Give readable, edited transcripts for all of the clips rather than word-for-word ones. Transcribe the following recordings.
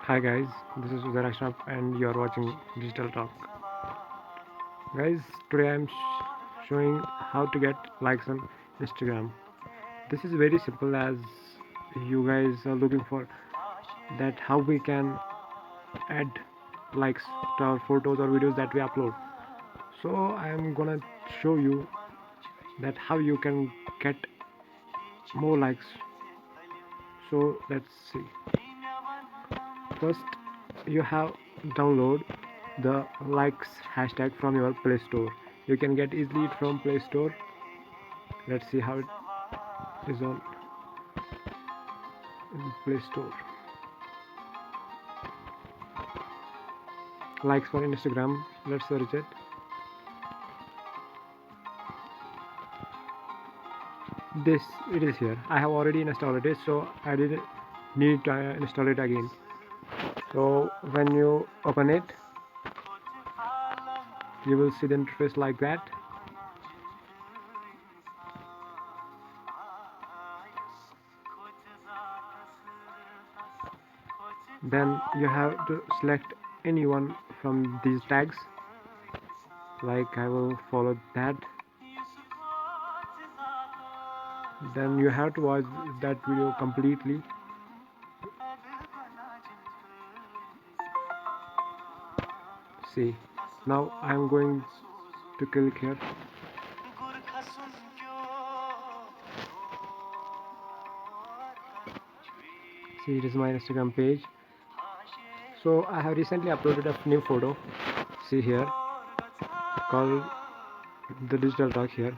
Hi guys, this is Udarashna and you are watching Digital Talk. Guys, today I am showing how to get likes on Instagram. This is very simple as you guys are looking for that how we can add likes to our photos or videos that we upload. So I am gonna show you that how you can get more likes. So let's see. First, you have download the likes hashtag from your Play Store. You can get easily it from Play Store. Let's see how it is on Play Store. Likes for Instagram. Let's search it. This it is here. I have already installed it, so I didn't need to install it again. So when you open it, you will see the interface like that. Then you have to select any one from these tags. Like I will follow that. Then you have to watch that video completely. See, now I am going to click here. See, it is my Instagram page. So I have recently uploaded a new photo. See here, called the Digital Talk here.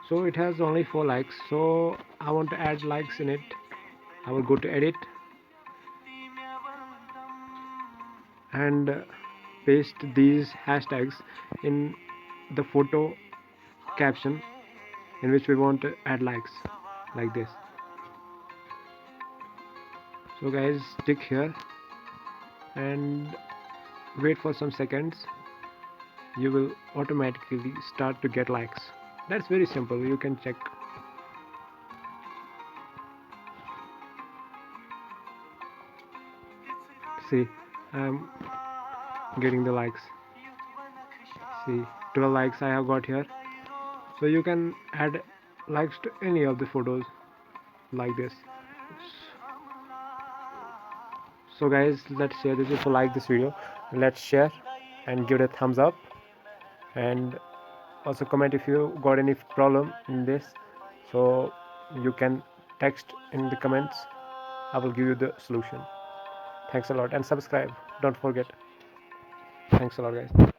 So it has only 4 likes. So I want to add likes in it. I will go to edit and paste these hashtags in the photo caption in which we want to add likes like this. So guys, stick here and wait for some seconds. You will automatically start to get likes. That's very simple, you can check. See, I'm getting the likes. See, 12 likes I have got here. So you can add likes to any of the photos like this. So guys, let's share this. If you like this video, let's share and give it a thumbs up, and also comment if you got any problem in this, so you can text in the comments. I will give you the solution. Thanks a lot, and subscribe, don't forget. Thanks a lot guys.